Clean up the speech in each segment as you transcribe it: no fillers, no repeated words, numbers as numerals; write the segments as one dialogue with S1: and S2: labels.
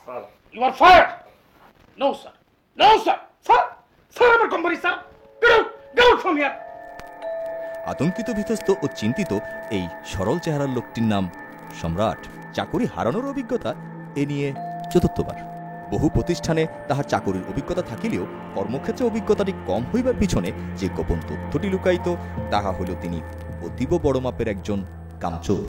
S1: Sir you are fired. No sir, no sir, sir sir আমার company sir, get out, get out from here.
S2: আতঙ্কিত, ভীতস্ত ও চিন্তিত এই সরল চেহারার লোকটির নাম সম্রাট। চাকুরি হারানোর অভিজ্ঞতা এ নিয়ে চতুর্থবার। বহু প্রতিষ্ঠানে তাহার চাকুরির অভিজ্ঞতা থাকিলেও কর্মক্ষেত্রে অভিজ্ঞতাটি কম হইবার পিছনে যে গোপন তথ্যটি লুকায়িত, তাহা হইল তিনি অতীব বড় মাপের একজন কামচোর।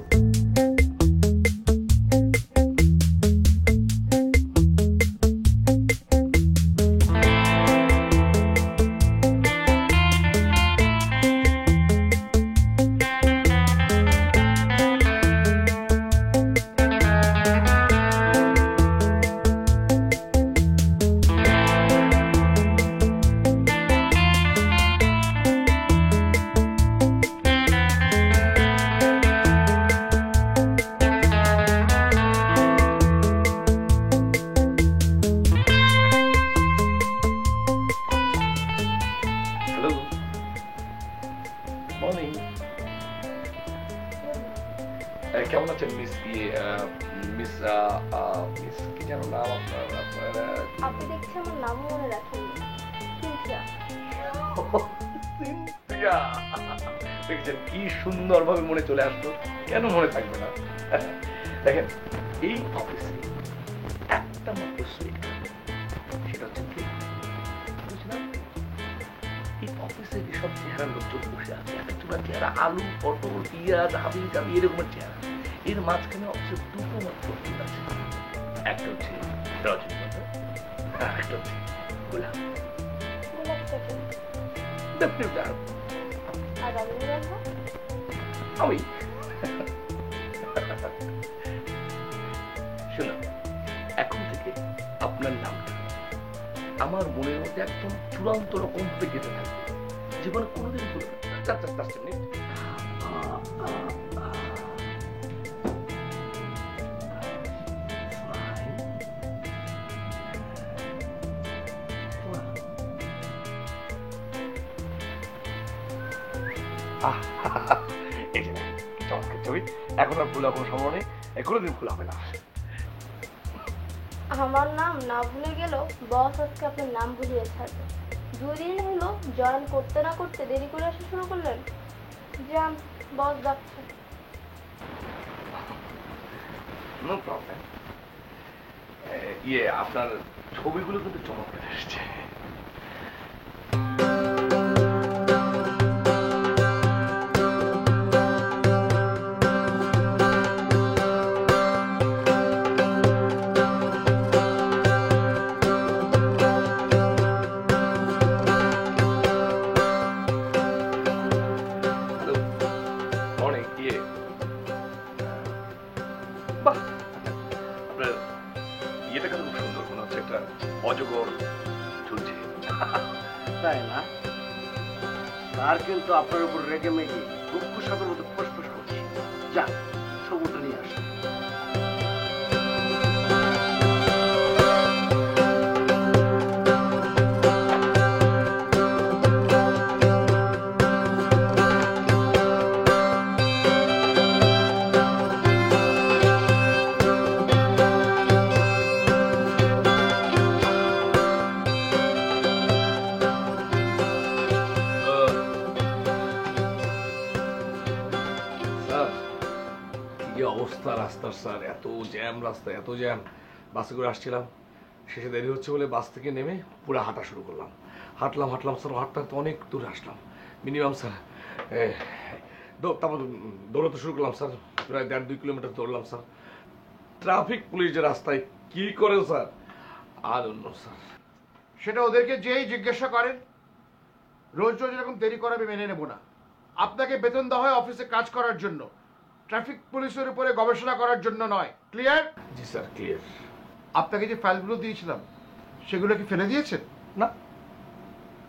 S1: কেমন আছেন মিস মিস মিস কি যেন নাম আপনার?
S3: আপনি দেখছি আমার নাম মনে রাখেননি। সিনথিয়া।
S1: সিনথিয়া, দেখছেন কি সুন্দর ভাবে মনে চলে আসলো, কেন মনে থাকবে না? দেখেন এই অফিসে একটা মাত্র সুইট, সেটা হচ্ছে কি বুঝলেন, এই অফিসে যেসব চেহারা লোকজন বসে আছে, একটা চূড়া চেহারা, আলু পটল পেঁয়াজ হাবি জাবি এরকমের চেহারা, এর মাঝখানে অফিসে দুটো মাত্র ফুল আছে। একটা হচ্ছে রজনীগন্ধা, আর একটা হচ্ছে গোলাপ। আমি শুনুন, এখন থেকে আপনার নামটা আমার মনের মধ্যে একদম চূড়ান্ত রকম হয়ে গেতে থাকবে, জীবনে কোনোদিন ভুলবে না। এই যে চমৎকার ছবি, এখন আর ভুলা কোনো সম্ভব নেই, কোনোদিন ভুল হবে না।
S3: আমার নাম না ভুলে গেল, বস আজকে আপনার নাম ভুলিয়ে ছাড়বে। 2 দিন হলো জয়েন করতে না করতে দেরি করে আসা শুরু করলেন। যান, বস যাচ্ছে।
S1: No problem. আপনার ছবিগুলো কিন্তু চমৎকার এসেছে। অজগর ঝুলছে,
S4: তাই না? তার কিন্তু আপনার উপর রেগে মেগে দুঃখ সাপের মতো ফুসফুস করছে। যা, সবুজটা নিয়ে আসে।
S1: অবস্থা রাস্তার স্যার, এত জ্যাম, রাস্তা এত জ্যাম। বাসে করে আসছিলাম, শেষে দেরি হচ্ছে বলে বাস থেকে নেমে পুরো হাঁটা শুরু করলাম। হাঁটলাম স্যার, হাঁটতে হাঁটতে অনেক দূরে আসলাম, মিনিমাম স্যার তারপর দৌড়াতে শুরু করলাম স্যার, প্রায় 1.5-2 কিলোমিটার দৌড়লাম স্যার। ট্রাফিক পুলিশ যে রাস্তায় কি করেন স্যার, আর অন্য স্যার
S4: সেটা ওদেরকে যেই জিজ্ঞাসা করেন। রোজ রোজ এরকম দেরি করাবে মেনে নেব না। আপনাকে বেতন দেওয়া হয় অফিসে কাজ করার জন্য, ট্রাফিক পুলিশের উপরে গবেষণা করার জন্য নয়। ক্লিয়ার?
S1: জি স্যার, ক্লিয়ার।
S4: আপনাকে যে ফাইলগুলো দিয়েছিলাম সেগুলো কি ফেলে দিয়েছেন?
S1: না,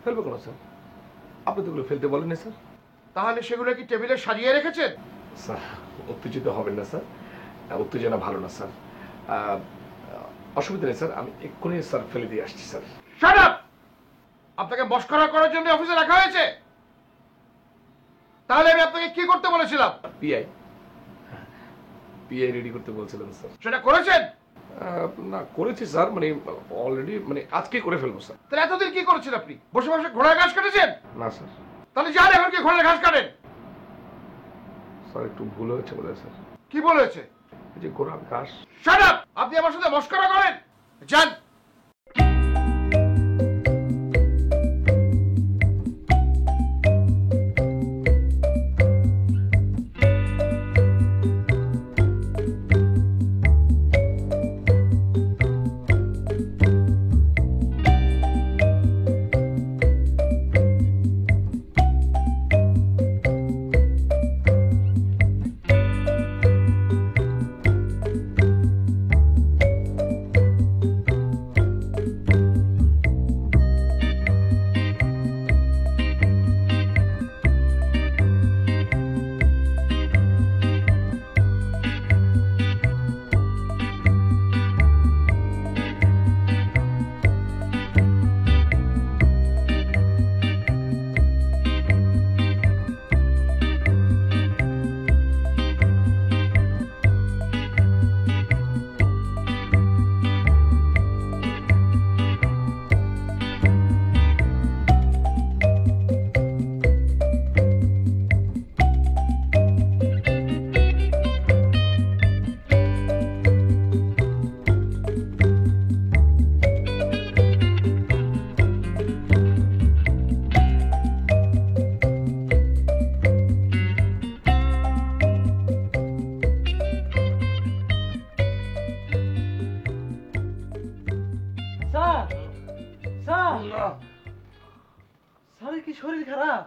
S1: ফেলবো কেন স্যার, আপনি তো ফেলতে বলেননি স্যার।
S4: তাহলে সেগুলো কি টেবিলে সাজিয়ে রেখেছেন?
S1: স্যার উত্তেজিত হবেন না স্যার, উত্তেজনা ভালো না স্যার। অসুবিধা নেই স্যার, আমি এক্ষুনি স্যার ফেলে দিয়ে আসছি স্যার।
S4: Shut up! আপনাকে মশকরা করার জন্য অফিসে রাখা হয়েছে? তাহলে আমি আপনাকে কি করতে বলেছিলাম?
S1: পিআই রেডি করতে বলছিলাম স্যার।
S4: সেটা করেছেন?
S1: না করেছি স্যার, মানে অলরেডি মানে আজকে করে ফেলবো স্যার।
S4: তাহলে এতদিন কি করেছেন আপনি? বসে বসে ঘোড়ার ঘাস কাটেছেন?
S1: না স্যার,
S4: তাহলে যান এখন কি ঘোড়ার ঘাস কাটেন।
S1: স্যার একটু ভুল হয়েছে বোধ হয় স্যার।
S4: কি বলেছে?
S1: এই যে ঘোড়ার ঘাস।
S4: Shut up! আপনি আমার সাথে মস্করা করেন? যান।
S5: স্যারের কি শরীর খারাপ?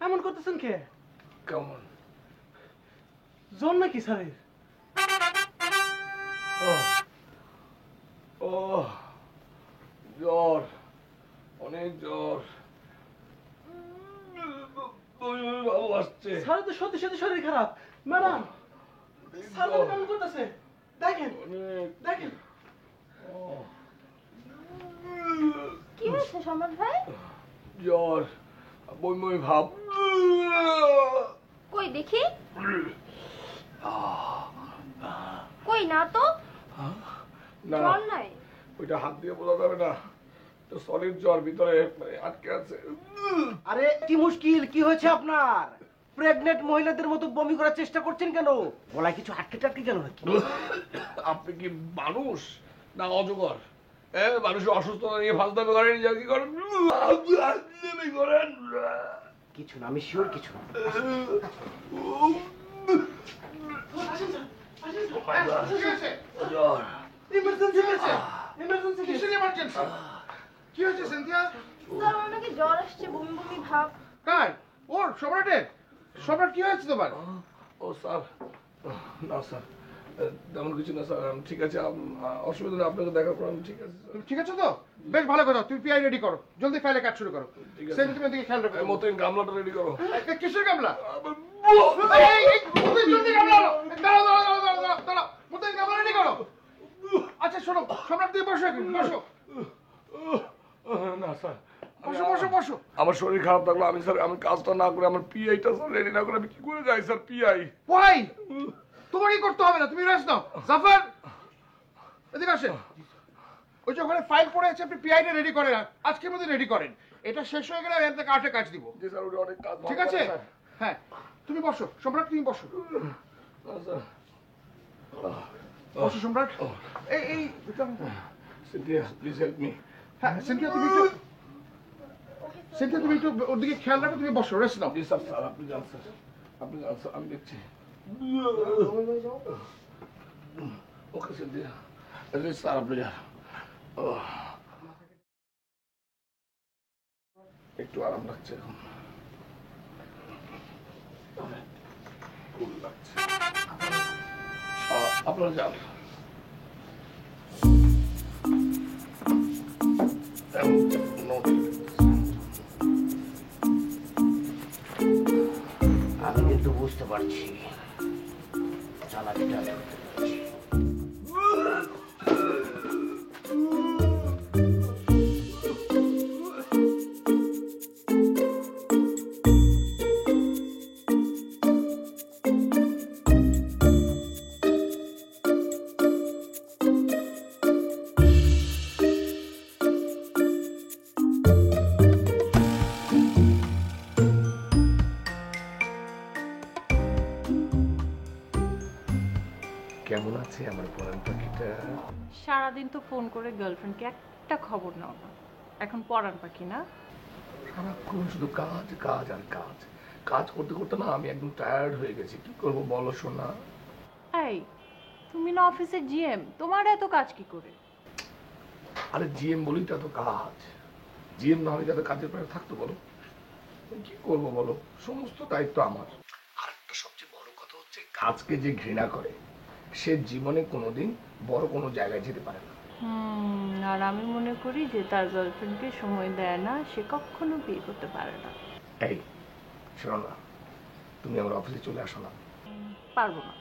S5: এমন করতেছেন কে?
S1: কেমন?
S5: জ্বর নাকি স্যারের?
S1: ও জ্বর, অনেক জ্বর, ভালো আসছে।
S5: স্যারের তো সত্যি সত্যি শরীর খারাপ। ম্যাডাম, স্যার কেমন করতেছে দেখেন, দেখেন।
S3: কি হয়েছে সম্রাট ভাই?
S1: জ্বর, বমি ভাব।
S3: কই দেখি। কই না তো,
S1: না
S3: জ্বর নাই।
S1: ওইটা হাত দিয়ে বোঝা যাবে না, তো সলিড জ্বর ভিতরে আটকে আছে।
S6: আরে কি মুশকিল, কি হয়েছে আপনার? প্রেগনেন্ট মহিলাদের মতো বমি করার চেষ্টা করছেন কেন? গলায় কিছু আটকে টাটকে গেল নাকি?
S1: আপনি কি মানুষ না অজগর? মানুষের অসুস্থতা নিয়ে ফাজদামি করেন, যা কি করেন করেন।
S6: কিছু না, আমি শিওর কিছু না।
S1: জ্বর,
S5: ইমার্জেন্সি হয়েছে, ইমার্জেন্সি
S4: কিসের emergency? কি হয়েছে সিনথিয়া?
S3: স্যার ওর নাকি জ্বর আসছে, বমি বমি ভাব।
S4: কার? ওর? সম্রাটের? সম্রাট কি হয়েছে তোমার?
S1: ও স্যার, না স্যার তেমন কিছু না স্যার, আমি ঠিক আছে, অসুবিধা নেই, আপনাকে দেখা করলাম, ঠিক আছে স্যার।
S4: তুমি ঠিক আছে তো? বেশ ভালো কথা, তুমি পিআই রেডি করো, জলদি ফাইলে কাজ শুরু করো।
S1: ঠিক আছে।
S4: সেন্টিমেন্ট দিকে খেয়াল রাখো।
S1: মতন গামলাটা রেডি করো।
S4: কিসের গামলা? মুতিন জলদি গামলা আনো। দাঁড়াও, মুতিন গামলা রেডি করো। আচ্ছা শোনো, সম্রাট দিয়ে বসো এখন, বসো
S1: না স্যার,
S4: বসো বসো বসো।
S1: আমার শরীর খারাপ থাকলো, আমি স্যার আমি কাজটা না করে আমার পিআইটা স্যার রেডি না করে আমি কি করে যাই স্যার? পিআই
S4: ওয়াই তোমারই করতে হবে না, তুমি রেস্ট নাও। জাফর এদিকে আসেন। ওই যে ওখানে ফাইল পড়ে আছে, আপনি পিআইটা রেডি করেন, আজকের মধ্যে রেডি করেন। এটা শেষ হয়ে গেলে আমি আপনাকে আটে কাজ দিব।
S1: জি স্যার, ওটা অনেক কাজ।
S4: ঠিক আছে? হ্যাঁ তুমি বসো সম্রাট, তুমি বসো।
S1: স্যার
S4: বসো সম্রাট। এই এই
S1: সিনথিয়া প্লিজ হেল্প মি।
S4: হ্যাঁ সিনথিয়া তুমি একটু ওর দিকে খেয়াল রাখো, তুমি বসো, রেস্ট নাও।
S1: জি স্যার, স্যার আপনি যান স্যার, আপনি যান স্যার, আমি দেখছি। ওকে সিনথিয়া, স্যার আপনি যান। একটু আরাম লাগছে এখন, খুব লাগছে। আপনারা যান।
S6: আমি কিন্তু বুঝতে পারছি চালাকিটা ধরতে পেরেছি।
S1: কেমন আছে আমার পরাণ পাখিটা?
S7: সারাদিন তো ফোন করে গার্লফ্রেন্ডকে একটা খবর নাও না, এখন পরাণ পাখি না?
S1: সারাক্ষণ শুধু কাজ কাজ আর কাজ, কাজ করতে করতে না আমি একদম টায়ার্ড হয়ে গেছি। কি করবো বলো সোনা?
S7: এই, তুমি না অফিসের জিএম, তোমার এত কাজ কি করে?
S1: আরে জিএম বলি তো এত কাজ, জিএম না হলে যাতে কাজের পরে থাকতো বলো। কি করবো বলো, সমস্ত দায়িত্ব আমার। আর একটা সবচেয়ে বড় কথা হচ্ছে, কাজকে যে ঘৃণা করে সে জীবনে কোনোদিন বড় কোনো জায়গায় যেতে পারে না।
S7: আর আমি মনে করি যে তার গার্লফ্রেন্ডকে সময় দেয় না, সে কখনো বিয়ে করতে পারে না।
S1: এই শোনো না, তুমি আমার অফিসে চলে আসো না।
S7: পারবো না।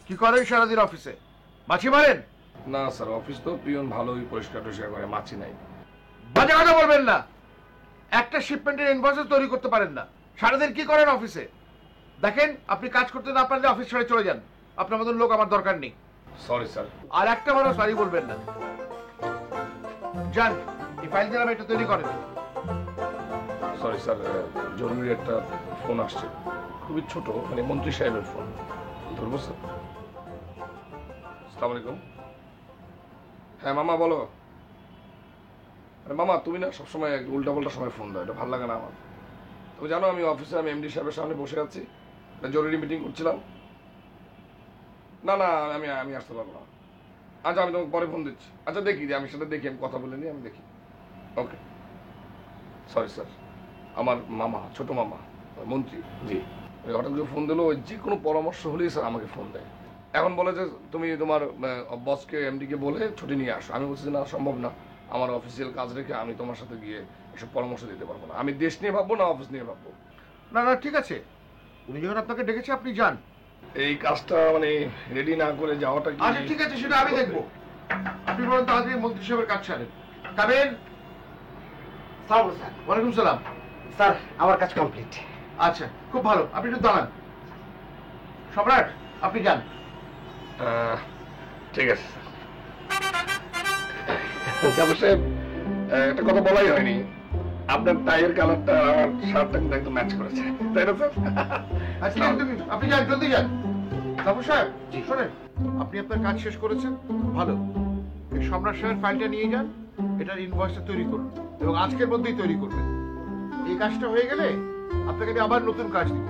S4: কি করেন সারাদিন অফিসে? মাছি মারেন?
S1: না স্যার, অফিস তো পিয়ন ভালোই পরিষ্কার টরিষ্কার করে, মাছি নাই।
S4: বাজে কথা বলবেন না। একটা শিপমেন্টের ইনভয়েস তৈরি করতে পারেন না, সারাদিন কি করেন অফিসে? দেখেন, আপনি কাজ করতে না পারলে অফিস ছেড়ে চলে যান। আপনার মতন লোক আমার দরকার নেই।
S1: Sorry sir.
S4: আর একটা বড় সরি বলবেন না। যান, এই ফাইল দিলাম, এটা তৈরি করেন।
S1: সরি স্যার, জরুরি একটা ফোন আসছে, খুবই ছোট, মানে মন্ত্রী সাহেবের ফোন। ধরবো স্যার? আসসালামু আলাইকুম। হ্যাঁ মামা বলো। আরে মামা, তুমি না সবসময় উল্টা পাল্টা সময় ফোন দাও, এটা ভালো লাগে না আমার। তুমি জানো আমি অফিসে, আমি এমডি সাহেবের সামনে বসে আছি, একটা জরুরি মিটিং করছিলাম। না না, আমি আসতে পারবো না। আচ্ছা, আমি তোমাকে পরে ফোন দিচ্ছি। আচ্ছা দেখি, যে আমি সেটা দেখি, আমি কথা বলে নিই, আমি দেখি। ওকে। সরি স্যার, আমার মামা, ছোট মামা, মন্ত্রী। জি, হঠাৎ করে ফোন দিলো, ওই যে কোনো পরামর্শ হলেই স্যার আমাকে ফোন দেয়। এখন বলে যে তুমি তোমার বসকে, এমডিকে বলে ছুটি নিয়ে আসো। আমি বলছি না, সম্ভব না, আমার অফিসিয়াল কাজ রেখে আমি তোমার সাথে গিয়ে এসব পরামর্শ দিতে পারবো না। আমি দেশ নিয়ে ভাববো না অফিস নিয়ে ভাববো।
S4: না না, ঠিক আছে, উনি যখন আপনাকে ডেকেছে আপনি যান।
S1: এই কাজটা মানে রেডি না করে যাওয়াটা কি?
S4: আচ্ছা ঠিক আছে, সেটা আমি দেখবো। আপনি বলেন তাড়াতাড়ি মন্ত্রী সাহেবের কাজ ছাড়েন। কাবেন।
S6: সালাম স্যার।
S4: ওয়ালাইকুম সালাম।
S6: স্যার, আমার কাজ কমপ্লিট।
S4: আচ্ছা, খুব ভালো, আপনি একটু দাঁড়ান। সম্রাট, আপনি যান।
S1: ঠিক আছে জামাল সাহেব, একটা কথা বলাই হয়নি, আপনার টাইয়ের কালারটা আমার শার্টটা কিন্তু একদম ম্যাচ করেছে, তাই না স্যার?
S4: আচ্ছা, আপনি যান, জলদি যান। বাবু সাহেব, শোনেন, আপনি আপনার কাজ শেষ করেছেন, ভালো। এই সম্রাট সাহেবের ফাইলটা নিয়ে যান, এটার ইনভয়েসটা তৈরি করুন এবং আজকের মধ্যেই তৈরি করবেন। এই কাজটা হয়ে গেলে আপনাকে আমি আবার নতুন কাজ দিব।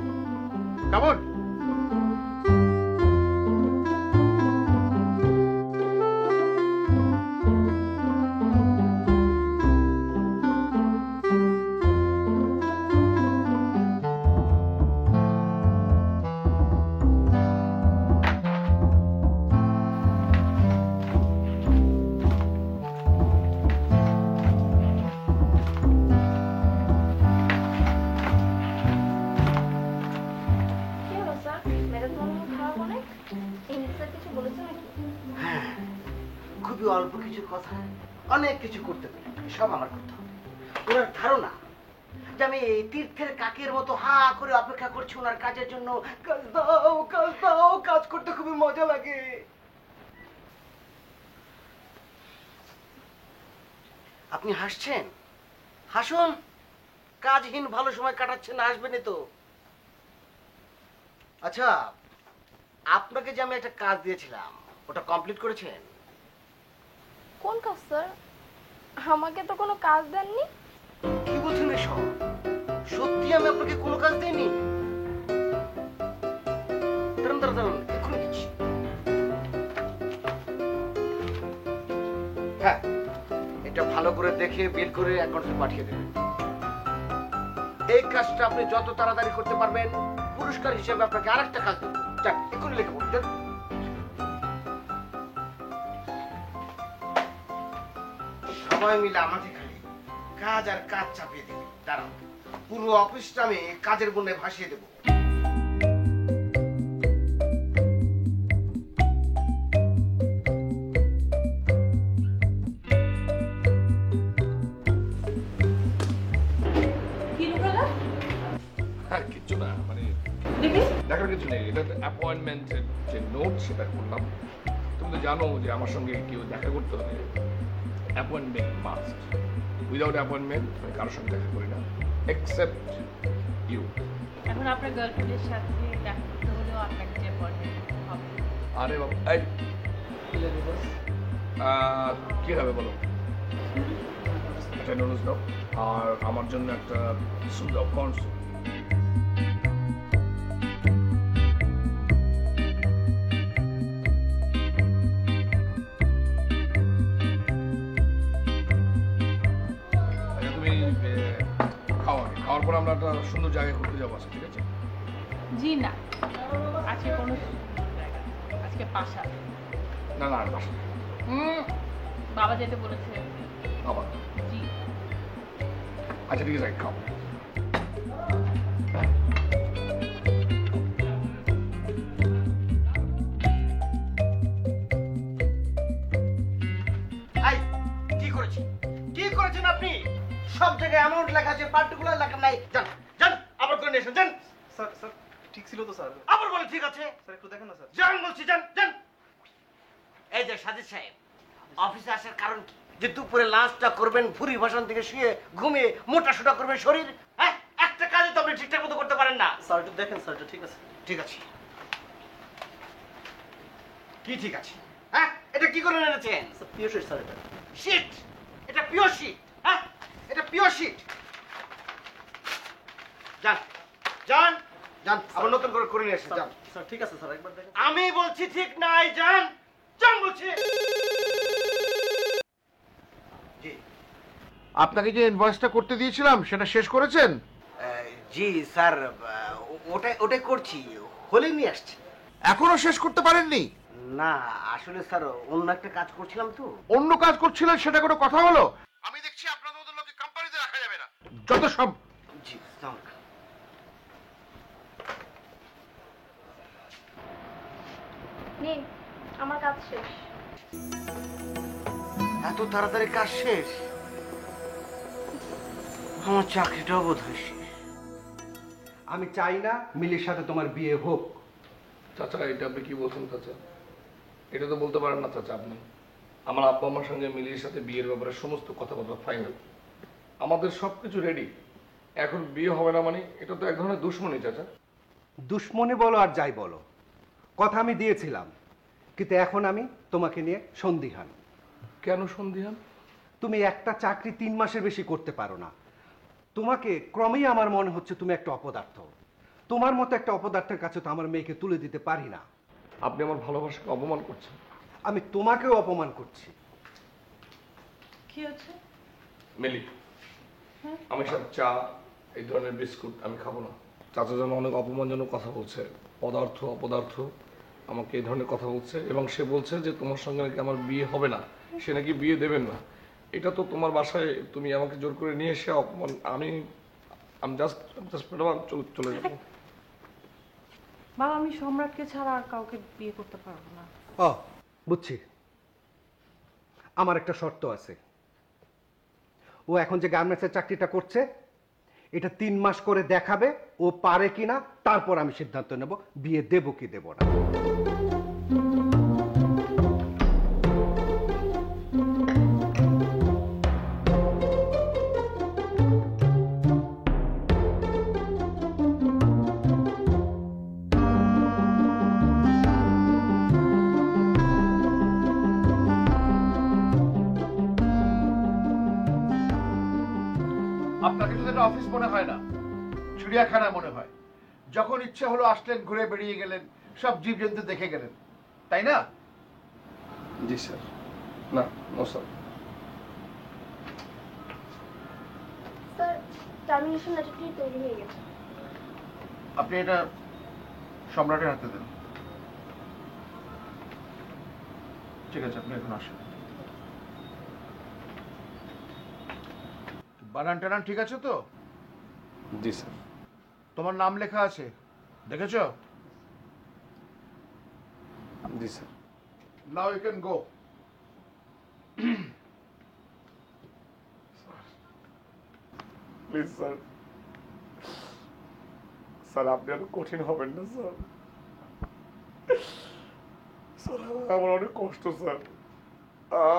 S4: কেমন?
S6: অল্প কিছু কথা অনেক কিছু করতে পারি, সব আমার করতে হবে। ওনার ধারণা যে আমি এই তীর্থের কাকের মতো হা করে অপেক্ষা করছি ওনার কাজের জন্য। কাজ দাও, কাজ দাও, কাজ করতে খুবই মজা লাগে। আপনি হাসছেন? হাসুন, কাজহীন ভালো সময় কাটাচ্ছেন, হাসবেনই তো। আচ্ছা, আপনাকে যে আমি একটা কাজ দিয়েছিলাম ওটা কমপ্লিট করেছেন?
S3: কোন কাজ স্যার? আমাকে তো কোনো কাজ দেননি।
S6: কি বলছেন এসব? সত্যি আমি আপনাকে কোনো কাজ দিইনি? দাঁড়ান দাঁড়ান দাঁড়ান, এক্ষুনি দিচ্ছি। হ্যাঁ, এটা ভালো করে দেখে বিল করে অ্যাকাউন্টে পাঠিয়ে দেবেন। এই কাজটা আপনি যত তাড়াতাড়ি করতে পারবেন পুরস্কার হিসেবে আপনাকে আরেকটা কাজ দেবো। যাক, এক্ষুনি লিখে পড়ুন। সবাই মিলে আমাকে খালি কাজ আর কাজ চাপিয়ে দেবে। দাঁড়াও, পুরো অফিসটা আমি কাজের বন্যায় ভাসিয়ে দেবো।
S1: আর কিচ্ছু না, মানে দেখার কিছু নেই। এটা অ্যাপয়েন্টমেন্টের যে নোট সেটা করলাম। তুমি তো জানো যে আমার সঙ্গে কেউ দেখা করতে হলে অ্যাপয়েন্টমেন্ট মাস্ট। উইদাউট অ্যাপয়েন্টমেন্ট আমি কারোর সঙ্গে দেখা করি না, এক্সেপ্ট ইউ।
S7: এখন আপনার গার্লফ্রেন্ডের সাথে দেখা করতে হলেও আপনাকে যে অ্যাপয়েন্টমেন্ট হবে।
S1: আরে বাবা, এই কি হবে বলো? একটা নুডলস দাও আর আমার জন্য একটা স্যুপ দাও, কর্ন স্যুপ। খাওয়ার পর আমরা একটা সুন্দর জায়গায় ঘুরতে যাবো, ঠিক আছে?
S7: জি না, আজকে কোনো জায়গা নেই। আজকে পাশা।
S1: না না, আর বাসা নেই।
S7: বাবা যেতে বলেছে।
S1: বাবা?
S7: জি।
S1: আচ্ছা ঠিক আছে, খাও।
S6: এই, কি করেছেন? কি করেছেন আপনি? সব জায়গায় অ্যামাউন্ট লেখা আছে, পার্টিকুলার লেখা নাই। যান যান, আবার করে নিয়ে এসেন। যান।
S5: স্যার স্যার ঠিক ছিল তো স্যার?
S6: আবার বলে ঠিক আছে।
S5: স্যার একটু দেখেন না স্যার।
S6: যান বলছি, যান যান। এই যে সাজিদ সাহেব, অফিসে আসার কারণ কি? যে দুপুরে লাঞ্চটা করবেন ভুরি ভাষণ থেকে শুয়ে ঘুমিয়ে মোটা সোটা করবেন শরীর? হ্যাঁ, একটা কাজে তো আপনি ঠিকঠাক মতো করতে পারেন না।
S5: স্যার একটু দেখেন স্যার, এটা ঠিক আছে?
S6: ঠিক আছে। কি ঠিক আছে? হ্যাঁ, এটা কি করে এনেছেন?
S5: স্যার পিওর শিট স্যার, এটা
S6: শিট। এটা পিওর শিট। হ্যাঁ, এটা পিওর শিট। যান যান যান, আবার নতুন করে করে নিয়ে এসেন। যান।
S5: স্যার ঠিক আছে স্যার, একবার দেখেন।
S6: আমি বলছি ঠিক নাই। যান যান বলছি। জি
S4: আপনাকে যে ইনভয়েসটা করতে দিয়েছিলাম সেটা শেষ করেছেন?
S6: জি স্যার, ওটাই করছি, হলে নিয়ে আসছি।
S4: এখনো শেষ করতে পারেননি?
S6: না আসলে স্যার অন্য একটা কাজ করছিলাম তো।
S4: অন্য কাজ করছিলেন, সেটা কোনো কথা হলো? আমি দেখছি আপনাদের মতো লোককে কোম্পানিতে রাখা যাবে না, যত সব।
S6: জি স্যার।
S3: নিন, আমার কাজ শেষ।
S6: এত তাড়াতাড়ি কাজ শেষ? আমার চাকরিটাও বোধ হয় শেষ।
S8: আমি চাই না মিলির সাথে তোমার বিয়ে হোক।
S1: চাচা, এটা আপনি কি বলছেন চাচা? এটা তো বলতে পারেন না চাচা আপনি। আমার আব্বা আমার সঙ্গে মিলির সাথে বিয়ের ব্যাপারে সমস্ত কথাবার্তা ফাইনাল, আমাদের সবকিছু রেডি। এখন বিয়ে হবে না মানে এটা তো এক ধরনের দুশ্মনী চাচা।
S8: দুশ্মনী বলো আর যাই বলো, কথা আমি দিয়েছিলাম, কিন্তু এখন আমি তোমাকে নিয়ে সন্দিহান।
S1: কেন সন্দিহান?
S8: তুমি একটা চাকরি 3 মাসের বেশি করতে পারো না। তোমাকে ক্রমেই আমার মনে হচ্ছে তুমি একটা অপদার্থ। তোমার মতো একটা অপদার্থের কাছে তো আমার মেয়েকে তুলে দিতে পারি না।
S1: আপনি আমার ভালোবাসাকে অপমান করছেন।
S8: আমি তোমাকেও অপমান করছি।
S7: কি হচ্ছে?
S1: মিলি, আমি সব চা এই ধরনের বিস্কুট আমি খাবো না। চাচা যেন অনেক অপমানজনক কথা বলছে, পদার্থ অপদার্থ আমাকে এই ধরনের কথা বলছে, এবং সে বলছে যে তোমার সঙ্গে নাকি আমার বিয়ে হবে না, সে নাকি বিয়ে দেবেন না। এটা তো তোমার বাসায় তুমি আমাকে জোর করে নিয়ে এসে অপমান। আমি জাস্ট চলে যাবো।
S7: বাবা, আমি সম্রাটকে ছাড়া আর কাউকে বিয়ে করতে পারবো না।
S8: ও বুঝছি, আমার একটা শর্ত আছে। ও এখন যে গার্মেন্টসের চাকরিটা করছে এটা 3 মাস করে দেখাবে ও পারে কিনা, তারপর আমি সিদ্ধান্ত নেব বিয়ে দেব কি দেব না।
S4: আপনাকে তো এটা অফিস মনে হয় না, চিড়িয়াখানা মনে হয়। যখন ইচ্ছা হলো আসলেন, ঘুরে বেরিয়ে গেলেন, সব জীবজন্তু দেখে গেলেন, তাই না?
S1: জি স্যার। না, নো স্যার।
S3: স্যার, টার্মিনেশন লেটারটি তৈরি হয়ে গেছে।
S4: আপনি এটা সম্রাটের হাতে দেন। ঠিক আছে, আপনি এখন আসেন। বানান টানান ঠিক আছে তো?
S1: জি স্যার।
S4: তোমার নাম লেখা আছে, দেখেছো?
S1: জি sir.
S4: Now you can go.
S1: Please sir, sir আপনি আরো কঠিন হবেন না স্যার। স্যার আমার অনেক কষ্ট স্যার,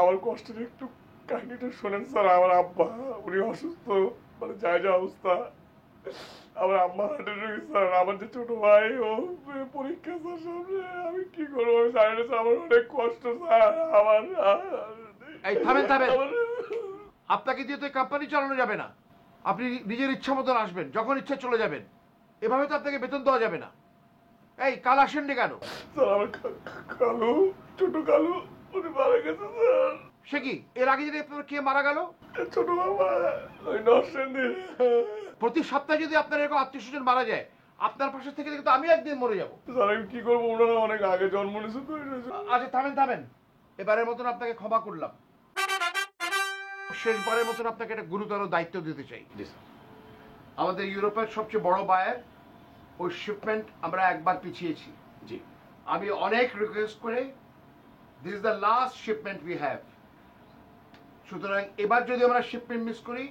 S1: আমার কষ্টের একটু কাহিনীটা শোনেন স্যার। আমার আব্বা উনি অসুস্থ, মানে যায় যা অবস্থা। আমার আম্মা হার্টের রোগী স্যার। আমার যে ছোট ভাই ও পরীক্ষা স্যার সামনে, আমি কি করবো আমি জানি না স্যার। আমার অনেক কষ্ট স্যার। আমার
S4: এই থামেন থামেন, আপনাকে দিয়ে তো কোম্পানি চালানো যাবে না। আপনি নিজের ইচ্ছা মতন আসবেন, যখন ইচ্ছা চলে যাবেন। এভাবে তো আপনাকে বেতন দেওয়া যাবে না। এই কাল আসেননি কেন?
S1: স্যার আমার কালু, ছোট কালু উনি মারা গেছে স্যার।
S4: সে কি, এর আগে যদি আপনার কে মারা গেল?
S1: ছোট বাবা ওই নরসিংদীর।
S4: প্রতি সপ্তাহে যদি আপনার এরকম আত্মীয় স্বজন মারা যায়, আপনার পাশে থেকে কিন্তু আমি একদিন মরে যাব।
S1: স্যার আমি কি করবো, ওনারা অনেক আগে জন্ম নিয়েছে তো।
S4: আচ্ছা থামেন থামেন, এবারের মতন আপনাকে ক্ষমা করলাম। শেষবারের মতন আপনাকে একটা গুরুতর দায়িত্ব দিতে চাই।
S1: জি স্যার।
S4: আমাদের ইউরোপের সবচেয়ে বড় বায়ার, ওই শিপমেন্ট আমরা একবার পিছিয়েছি।
S1: জি।
S4: আমি অনেক রিকোয়েস্ট করে, this is the last shipment we have. সুতরাং এবার যদি আমরা শিপমেন্ট মিস করি,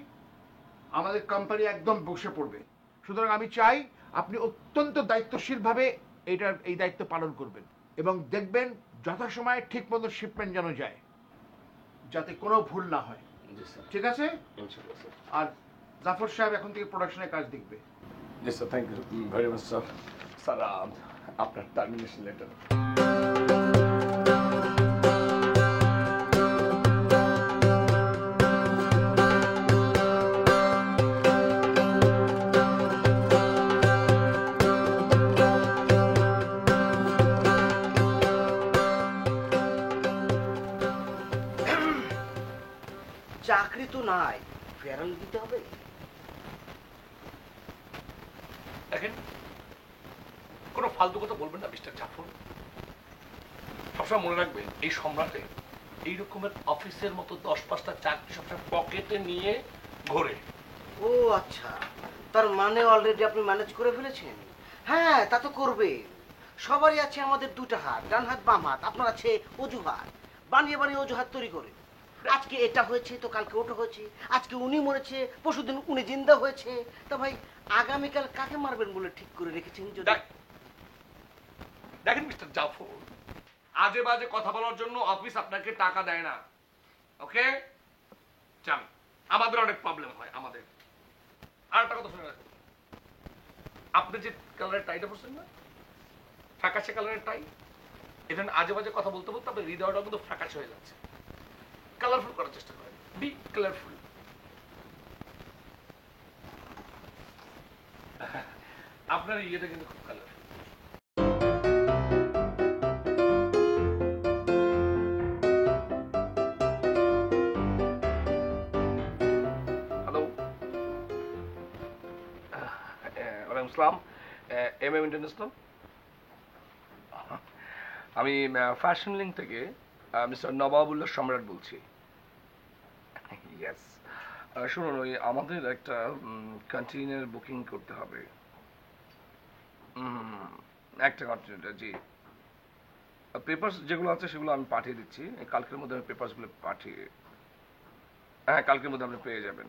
S4: আমাদের কোম্পানি একদম বসে পড়বে। সুতরাং আমি চাই আপনি অত্যন্ত দায়িত্বশীলভাবে এই দায়িত্ব পালন করবেন এবং দেখবেন যথাসময়ে ঠিক মতো শিপমেন্ট যেন যায়, যাতে কোনো ভুল না হয়।
S1: জি স্যার।
S4: ঠিক আছে?
S1: ইনশাআল্লাহ স্যার।
S4: আর জাফর সাহেব এখন থেকে প্রোডাকশনের কাজ দেখবে।
S1: জি sir, thank you very much sir. Sir আপনার টার্মিনেশন লেটার।
S6: চাকরি তো নাই, ফেরাল দিতে হবে।
S1: দেখেন, কোনো ফালতু কথা বলবেন না মিস্টার জাফর। সবসময় মনে রাখবেন, এই সম্রাটে এই রকমের অফিসের মতো 10-5টা চাকরি সবসময় পকেটে নিয়ে ঘোরে।
S6: ও আচ্ছা, তার মানে অলরেডি আপনি ম্যানেজ করে ফেলেছেন। হ্যাঁ, তা তো করবে। সবারই আছে আমাদের দুটো হাত, ডান হাত বাম হাত। আপনার আছে অজুহাত, বানিয়ে বানিয়ে অজুহাত তৈরি করে। আজকে এটা হয়েছে তো কালকে ওটা হয়েছে, আজকে উনি মরেছে পরশুদিন উনি জিন্দা হয়েছে। তা ভাই আগামীকাল কাকে মারবেন বলে ঠিক করে রেখেছেন? যদি
S1: দেখেন মিস্টার জাফর, আজে বাজে কথা বলার জন্য অফিস আপনাকে টাকা দেয় না। ওকে চান, আমাদের অনেক প্রবলেম হয়। আমাদের আর একটা কথা শুনে রাখুন, আপনি যে কালারের টাইটা পরছেন না, ফ্যাকাশে কালারের টাই, এখানে আজে বাজে কথা বলতে বলতে আপনার হৃদয়টা কিন্তু ফ্যাকাশে হয়ে যাচ্ছে। কালারফুল করার চেষ্টা করেন, বি কালারফুল। আপনার ইয়েটা কিন্তু খুব কালারফুল। হ্যালো, ওয়ালাইকুম আসসালাম। MM international. আমি ফ্যাশন লিঙ্ক থেকে মিস্টার নবাবুল্লাহ সম্রাট বলছি। ইয়েস, শুনুন, ওই আমাদের একটা কন্টেইনার বুকিং করতে হবে। একটা কন্টেইনার, জি। পেপারস যেগুলো আছে সেগুলো আমি পাঠিয়ে দিচ্ছি, কালকের মধ্যে আমি পেপারসগুলো পাঠিয়ে, হ্যাঁ কালকের মধ্যে আপনি পেয়ে যাবেন।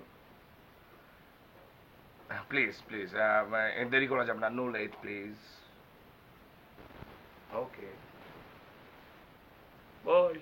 S1: প্লিজ প্লিজ দেরি করা যাবে না, no late please. Okay bye.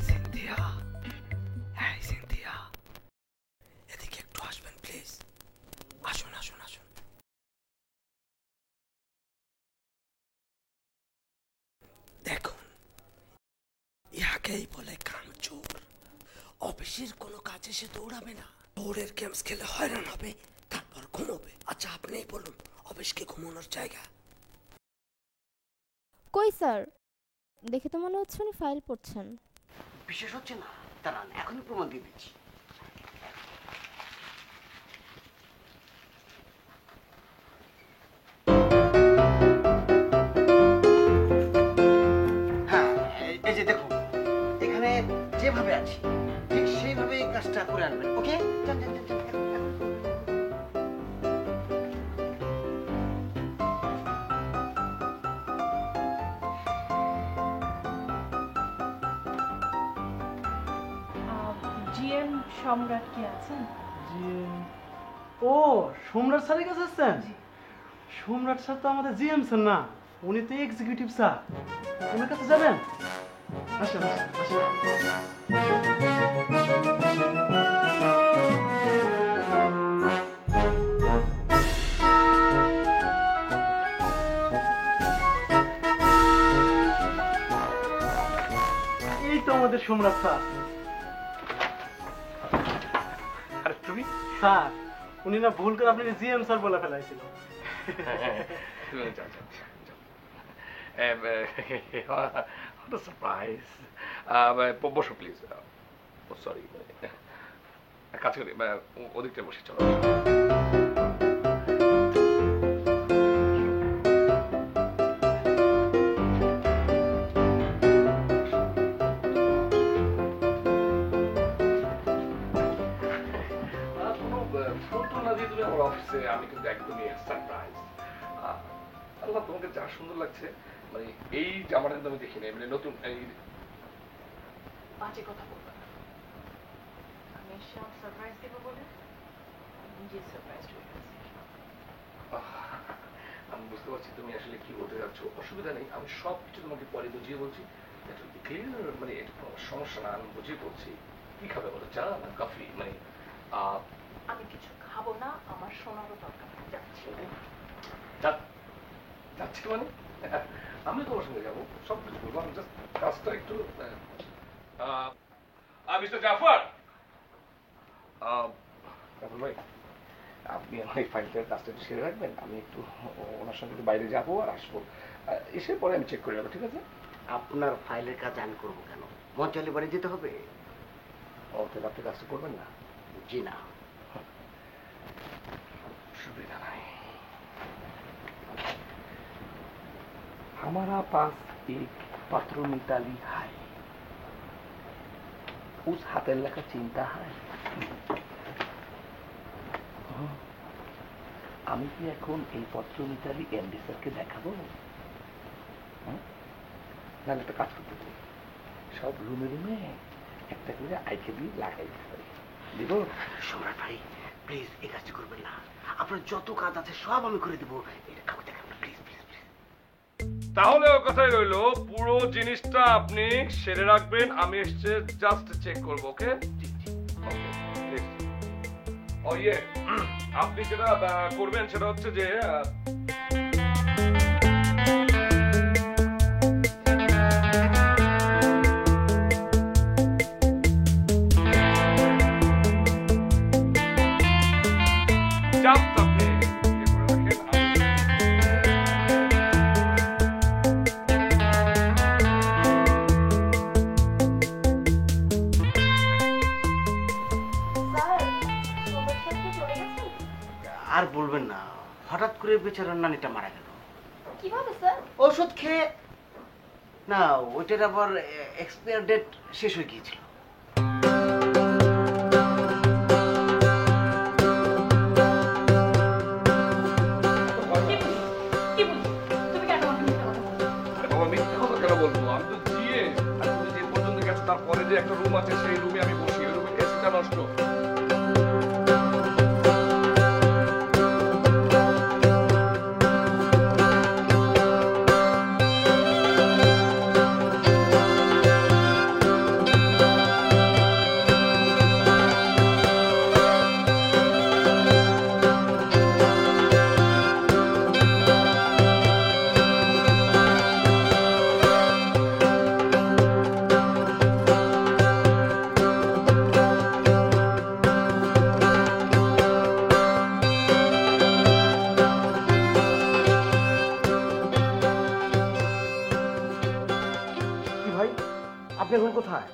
S9: Cynthia, হ্যাঁ সিনথিয়া, এদিকে একটু আসবেন প্লিজ। আসুন আসুন আসুন। দেখুন, ইহাকেই বলে কামচোর। অফিসের কোনো কাজে সে দৌড়াবে না, দৌড়ের গেমস খেলে হয়রান হবে, তারপর ঘুমোবে। আচ্ছা আপনিই বলুন, অফিস কি ঘুমানোর জায়গা?
S3: কই স্যার, দেখে তো মনে হচ্ছে উনি ফাইল পড়ছেন।
S6: বিশেষ হচ্ছে না, দাঁড়ান এখনই প্রমাণ দিয়ে দিচ্ছি। হ্যাঁ, এই যে দেখুন, এখানে যেভাবে আছি ঠিক সেইভাবে কাজটা করে আনবেন। ওকে, যান যান যান, যান, যান।
S7: জিএম সম্রাট কি আছেন?
S5: ও সম্রাট স্যারের কাছে আসছেন? সম্রাট স্যার তো আমাদের জিএম স্যার না, উনি তো এক্সিকিউটিভ স্যার। ওনার কাছে যাবেন? আসেন আসেন আসেন। এই তো আমাদের সম্রাট স্যার।
S1: আরে তুমি
S5: স্যার, উনি না ভুল করে আপনি জিএম স্যার বলে ফেলাইছিল।
S1: তুমি যাও যাও যাও। What a surprise. বসো প্লিজ। সরি, কাজ করি, ওদিকটা বসে চলো। ফটো না দিয়ে তুমি আমার অফিসে, আমি কিন্তু একদমই সারপ্রাইজ। আল্লাহ, তোমাকে যা সুন্দর লাগছে, মানে এই জামাটা কিন্তু আমি দেখিনি, মানে নতুন এই
S7: বাজে কথা বলবো না, আমি এসব সারপ্রাইজ দেবো বলে নিজে সারপ্রাইজ হয়ে গেছি।
S1: আমি বুঝতে পারছি তুমি আসলে কি বলতে যাচ্ছ। অসুবিধা নেই, আমি সব কিছু তোমাকে পরে বুঝিয়ে বলছি। ক্লিয়ার, মানে এটা কোনো সমস্যা না, আমি বুঝিয়ে বলছি। কি খাবে বলো, চা না কফি? মানে
S7: আমি কিছু খাবো না, আমার শোনারও দরকার নেই, যাচ্ছি।
S1: যাচ্ছি মানে আমি তোমার সঙ্গে যাবো, সব কিছু করবো, আমি জাস্ট কাজটা একটু। মিস্টার জাফর, জাফর ভাই, আপনি আমার এই ফাইলটার কাজটা একটু সেরে রাখবেন। আমি একটু ওনার সঙ্গে একটু বাইরে যাবো আর আসবো, এসে পরে আমি চেক করে যাবো, ঠিক আছে?
S6: আপনার ফাইলের কাজ আমি করবো কেন? মঞ্চালি বাড়ি যেতে হবে।
S1: ও, তাহলে আপনি কাজটা করবেন না?
S6: জি না।
S1: सुविधा नहीं। हमारा पास एक पत्र मिताली है, उस हाथेला का चिंता है। আমি কি এখন এই পত্র মিতালি এমডি স্যারকে দেখাবো? না, একটা কাজ করতে পারি, সব রুমে রুমে একটা করে আইকে দিয়ে লাগাই দিতে পারি। দিব?
S6: সম্রাট ভাই প্লিজ এই কাজটা করবেন না, আপনার যত কাজ আছে সব আমি করে দেবো, এটা কাউকে দেখাবেন না প্লিজ প্লিজ প্লিজ।
S1: তাহলে ও কথাই রইলো, পুরো জিনিসটা আপনি সেরে রাখবেন, আমি এসে জাস্ট চেক করবো। ওকে? ও ইয়ে, আপনি যেটা করবেন সেটা হচ্ছে যে
S6: আর বলবেন না, হঠাৎ করে বেচারার নানিটা মারা গেল।
S3: কিভাবে স্যার?
S6: ওষুধ খেয়ে। না, ওইটার আবার এক্সপায়ার ডেট শেষ হয়ে গিয়েছিল।
S7: তুমি কেন আমাকে মিথ্যা কথা বলছো?
S1: আরে বাবা মিথ্যা কথা কেন বলবো? আমি তো জিয়ে আর তুমি যে পর্যন্ত গেছো তারপরে যে একটা রুম আছে সেই রুমে আমি বসি, ওই রুমের এসিটা নষ্ট।
S6: কি ভাই, আপনি এখন কোথায়?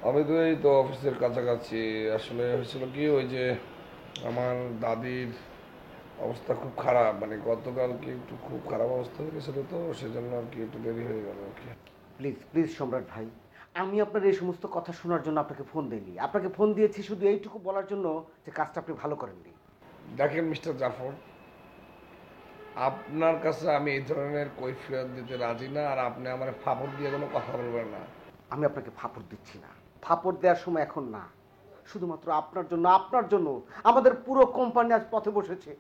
S10: আমি তো এই তো অফিসের কাছাকাছি। আসলে হয়েছিল কি, ওই যে আমার দাদির অবস্থা খুব খারাপ, মানে গতকালকে একটু খুব খারাপ অবস্থা হয়ে গেছিল, তো সেজন্য আর কি একটু দেরি হয়ে গেল আর কি।
S6: প্লিজ প্লিজ সম্রাট ভাই, আমি আপনার এই সমস্ত কথা শোনার জন্য আপনাকে ফোন দিইনি। আপনাকে ফোন দিয়েছি শুধু এইটুকু বলার জন্য যে কাজটা আপনি ভালো করেননি।
S10: দেখেন মিস্টার জাফর, আপনার কাছে আমি এই ধরনের কৈফিয়ত দিতে রাজি না, আর আপনি আমার ফাপড় দিয়ে কোনো কথা বলবেন না।
S6: আমি আপনাকে ফাপড় দিচ্ছি না, ফাপড় দেওয়ার সময় এখন না। শুধুমাত্র আপনার জন্য আমাদের পুরো কোম্পানি আজ পথে বসেছে।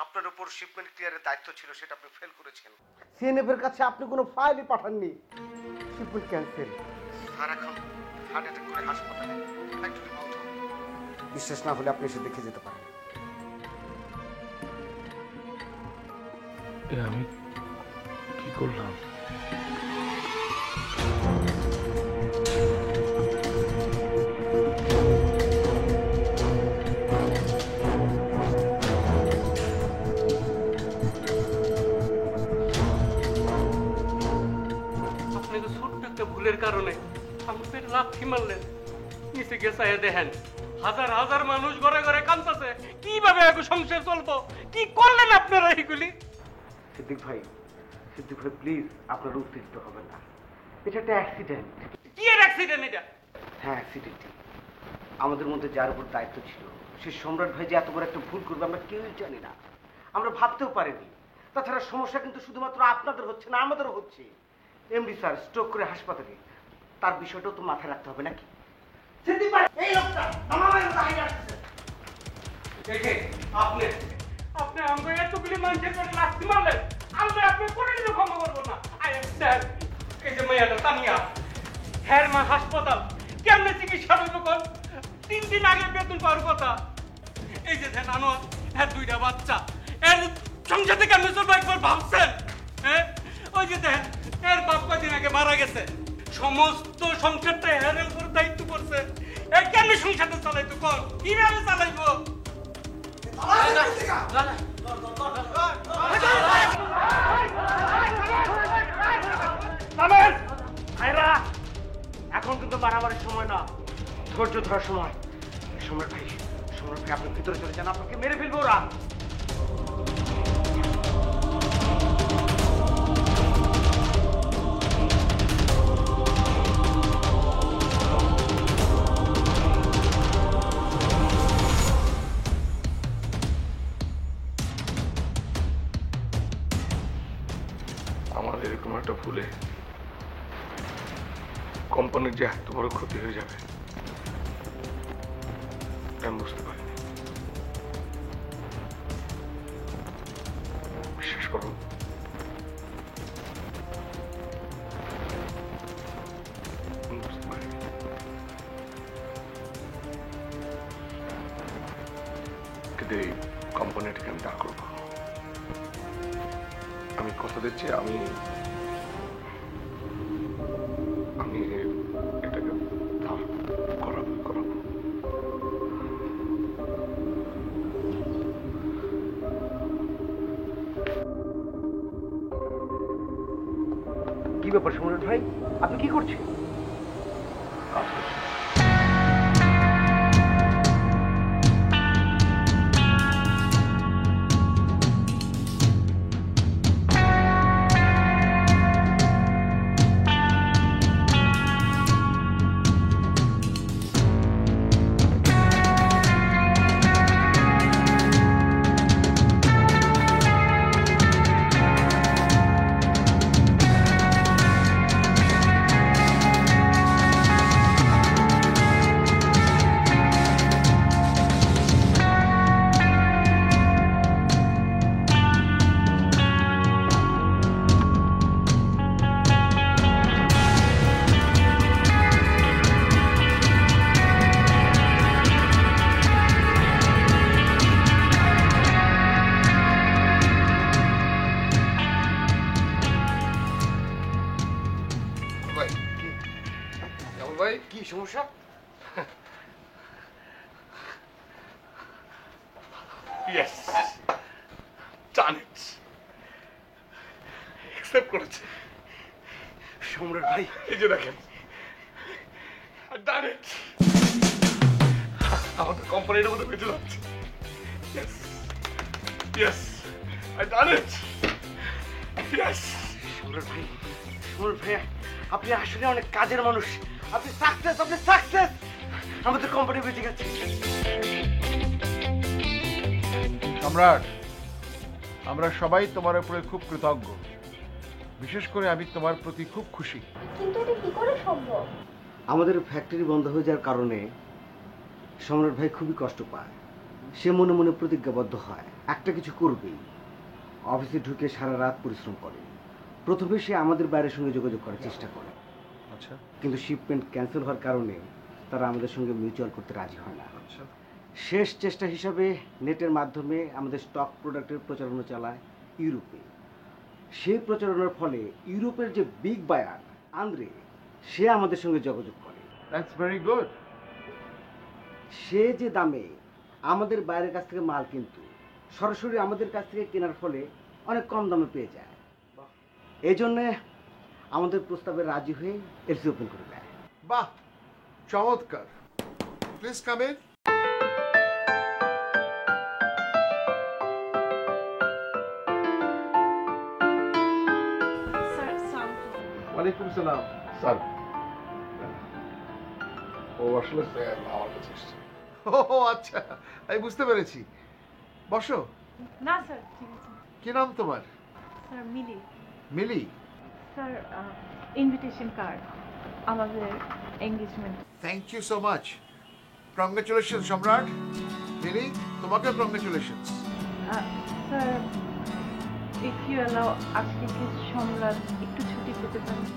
S6: আপনার উপর শিপমেন্ট ক্লিয়ারের দায়িত্ব ছিল, সেটা আপনি ফেল করেছেন। সিএনএফ এর কাছে আপনি কোনো ফাইলই পাঠাননি। Shipment cancel. স্যার এখন হার্ট অ্যাটাক করে হাসপাতালে, ফ্যাক্টরি বন্ধ। বিশ্বাস না হলে আপনি এসে দেখে যেতে পারেন।
S1: আমি কি করলাম?
S5: আপনাকে ছোট্ট একটা ভুলের কারণে আমার পেটে লাথি মারলেন। নিচে গেছে দেখেন, হাজার হাজার মানুষ ঘরে ঘরে কাঁদতেছে। কিভাবে এখন সংসার চলবো? কি করলেন আপনারা এইগুলি?
S6: সিদ্দিক ভাই প্লিজ, আপনার উত্তেজিত হবেন না। এটা একটা অ্যাক্সিডেন্ট।
S5: কি এর অ্যাক্সিডেন্ট এটা?
S6: হ্যাঁ, অ্যাক্সিডেন্টই। আমাদের মধ্যে যার উপর দায়িত্ব ছিল, সে সম্রাট ভাই যে এত বড় একটা ভুল করবে আমরা কেউই জানি না, আমরা ভাবতেও পারিনি। তাছাড়া সমস্যা কিন্তু শুধুমাত্র আপনাদের হচ্ছে না, আমাদেরও হচ্ছে। এমডি স্যার স্ট্রোক করে হাসপাতালে, তার বিষয়টাও তো মাথায় রাখতে হবে নাকি? সিদ্দিক ভাই, এই লোকটা আমার মতো হাইট আসছে।
S5: দেখে আপনি আমাকে এতগুলি মানুষের করে লাথি মারলেন, আমরা আপনি কোনোদিনও ক্ষমা করবো না। I am sir. এই যে মেয়েটা তানিয়া, হ্যার মা হাসপাতাল, কেমনে চিকিৎসা হইব কোন? 3 দিন আগে বেতন পাওয়ার কথা। এই যে দেন আনোয়ার, হ্যাঁ 2টা বাচ্চা, এর সংসারে কেমনে চলবে একবার ভাবছেন? হ্যাঁ, ওই যে দেন এর বাপ কদিন আগে মারা গেছে, সমস্ত সংসারটা এর উপর দায়িত্ব পড়ছে। এ কেমনে সংসারটা চালাইতো কোন? কিভাবে চালাইবো?
S6: এখন কিন্তু বাড়াবাড়ির সময় না, ধৈর্য ধরার সময়। সম্রাট ভাই আপনি ভিতরে চলে যান, আপনাকে মেরে ফেলবো ওরা।
S1: আমাদের এরকম একটা ভুলে কোম্পানির যে এত বড় ক্ষতি হয়ে যাবে আমি বুঝতে পারিনি। বিশ্বাস করো, আমি বুঝতে পারিনি। কিন্তু এই কোম্পানিটাকে আমি দাঁড় করবো। আমি কথা দিচ্ছি, আমি এটাকে দাঁড় করাবো।
S6: কি ব্যাপার সম্রাট ভাই, আপনি কি করছেন?
S10: রাহুল ভাই
S6: কি সমস্যা?
S1: ইয়েস, ডান ইট, অ্যাকসেপ্ট করেছে।
S6: সম্রাট ভাই,
S1: এই যে দেখেন, ডান ইট, আমাদের কোম্পানির মধ্যে বেঁচে যাচ্ছে। Yes yes, I done it, yes.
S6: সম্রাট ভাই, সম্রাট ভাই, আপনি আসলে অনেক কাজের মানুষ। আপনি সাকসেস, আপনি সাকসেস। আমাদের কোম্পানি বেঁচে গেছে।
S4: সম্রাট, আমরা সবাই তোমার উপরে খুব কৃতজ্ঞ। বিশেষ করে আমি তোমার প্রতি খুব খুশি।
S3: কিন্তু এটা কি করে সম্ভব?
S6: আমাদের ফ্যাক্টরি বন্ধ হয়ে যাওয়ার কারণে সম্রাট ভাই খুবই কষ্ট পায়। সে মনে মনে প্রতিজ্ঞাবদ্ধ হয় একটা কিছু করবেই। অফিসে ঢুকে সারা রাত পরিশ্রম করে। প্রথমে সে আমাদের বাইরের সঙ্গে যোগাযোগ করার চেষ্টা করে,
S4: আচ্ছা
S6: কিন্তু শিপমেন্ট ক্যান্সেল হওয়ার কারণে তারা আমাদের সঙ্গে মিউচুয়াল করতে রাজি হয় না।
S4: আচ্ছা,
S6: শেষ চেষ্টা হিসাবে নেটের মাধ্যমে আমাদের স্টক প্রোডাক্টের প্রচারণা চালায় ইউরোপে। সেই প্রচারণার ফলে ইউরোপের যে বিগ বায়ার আন্দ্রে, সে আমাদের সঙ্গে যোগাযোগ করে।
S4: That's very good.
S6: সে যে দামে আমাদের বাইরের কাছ থেকে মাল কিন্তু সরাসরি আমাদের কাছ থেকে কেনার ফলে অনেক কম দামে পেয়ে যায়। এই জন্যে আমাদের প্রস্তাবে রাজি হয়ে এলসি ওপেন করে দেয়।
S4: বাহ, চমৎকার। Please come in.
S7: স্যার সালাম।
S4: ওয়ালাইকুম সালাম।
S1: স্যার, ও আসলে আমার কাছে এসেছে।
S4: ও আচ্ছা, আমি বুঝতে পেরেছি। বসো।
S7: না স্যার, ঠিক আছে।
S4: কি নাম তোমার?
S7: Sir Mili.
S4: Mili?
S7: Sir invitation card আমাদের engagement.
S4: Thank you so much. Congratulation Samrat. Mili, তোমাকে congratulation.
S7: Sir if you allow, আজকে কি সম্রাট একটু ছুটি পেতে পারেন?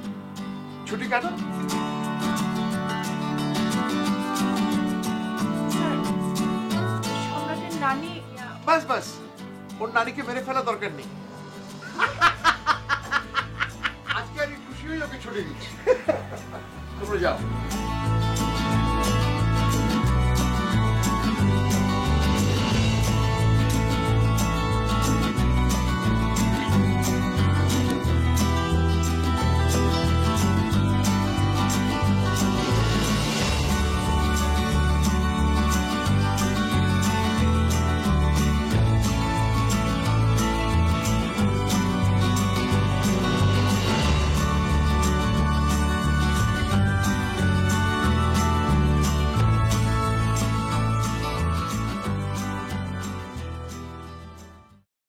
S4: ছুটি কেন?
S7: স্যার সম্রাটের নানি
S4: বাস বাস, ওর নানিকে মেরে ফেলা দরকার নেই।